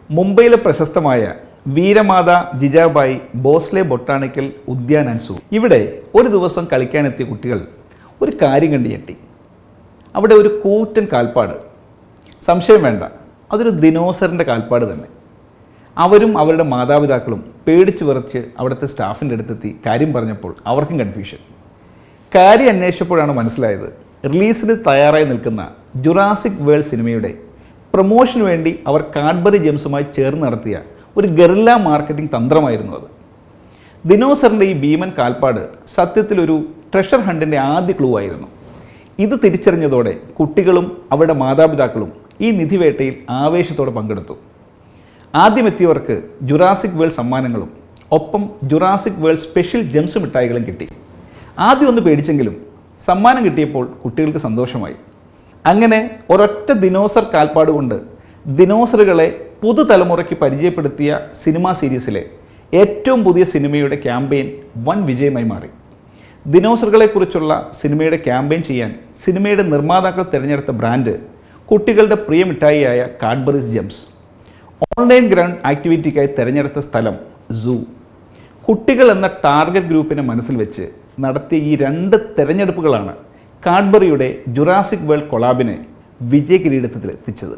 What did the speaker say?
മുംബൈയിലെ പ്രശസ്തമായ വീരമാത ജിജാബായി Bhosle botanical Udyan and സൂ. ഇവിടെ ഒരു ദിവസം കളിക്കാനെത്തിയ കുട്ടികൾ ഒരു കാര്യം കണ്ട് ഞെട്ടി. അവിടെ ഒരു കൂറ്റൻ കാൽപ്പാട്. സംശയം വേണ്ട, അതൊരു ദിനോസറിൻ്റെ കാൽപ്പാട് തന്നെ. അവരും അവരുടെ മാതാപിതാക്കളും പേടിച്ചു വിറച്ച് അവിടുത്തെ സ്റ്റാഫിൻ്റെ അടുത്തെത്തി കാര്യം പറഞ്ഞപ്പോൾ അവർക്കും കൺഫ്യൂഷൻ. കാര്യം അന്വേഷിച്ചപ്പോഴാണ് മനസ്സിലായത്, റിലീസിന് തയ്യാറായി നിൽക്കുന്ന ജുറാസിക് വേൾഡ് സിനിമയുടെ പ്രൊമോഷന് വേണ്ടി അവർ കാഡ്ബറി ജെംസുമായി ചേർന്ന് നടത്തിയ ഒരു ഗറില്ല മാർക്കറ്റിംഗ് തന്ത്രമായിരുന്നു അത്. ദിനോസറിൻ്റെ ഈ ഭീമൻ കാൽപ്പാട് സത്യത്തിലൊരു ട്രഷർ ഹണ്ടിൻ്റെ ആദ്യ ക്ലൂ ആയിരുന്നു. ഇത് തിരിച്ചറിഞ്ഞതോടെ കുട്ടികളും അവരുടെ മാതാപിതാക്കളും ഈ നിധിവേട്ടയിൽ ആവേശത്തോടെ പങ്കെടുത്തു. ആദ്യമെത്തിയവർക്ക് ജുറാസിക് വേൾഡ് സമ്മാനങ്ങളും ഒപ്പം ജുറാസിക് വേൾഡ് സ്പെഷ്യൽ ജെംസ് മിഠായികളും കിട്ടി. ആദ്യം ഒന്ന് പേടിച്ചെങ്കിലും സമ്മാനം കിട്ടിയപ്പോൾ കുട്ടികൾക്ക് സന്തോഷമായി. അങ്ങനെ ഒരൊറ്റ ദിനോസർ കാൽപ്പാട് കൊണ്ട് ദിനോസറുകളെ പുതുതലമുറയ്ക്ക് പരിചയപ്പെടുത്തിയ സിനിമാ സീരീസിലെ ഏറ്റവും പുതിയ സിനിമയുടെ ക്യാമ്പയിൻ വൻ വിജയമായി മാറി. ദിനോസറുകളെക്കുറിച്ചുള്ള സിനിമയുടെ ക്യാമ്പയിൻ ചെയ്യാൻ സിനിമയുടെ നിർമ്മാതാക്കൾ തിരഞ്ഞെടുത്ത ബ്രാൻഡ് കുട്ടികളുടെ പ്രിയ മിഠായിയായ കാഡ്ബറീസ് ജെംസ്. ഓൺലൈൻ ഗ്രൗണ്ട് ആക്ടിവിറ്റിക്കായി തിരഞ്ഞെടുത്ത സ്ഥലം സൂ. കുട്ടികൾ എന്ന ടാർഗറ്റ് ഗ്രൂപ്പിനെ മനസ്സിൽ വെച്ച് നടത്തിയ ഈ രണ്ട് തിരഞ്ഞെടുപ്പുകളാണ് കാഡ്ബറിയുടെ ജുറാസിക് വേൾഡ് കൊളാബിനെ വിജയ കിരീടത്തിൽ എത്തിച്ചത്.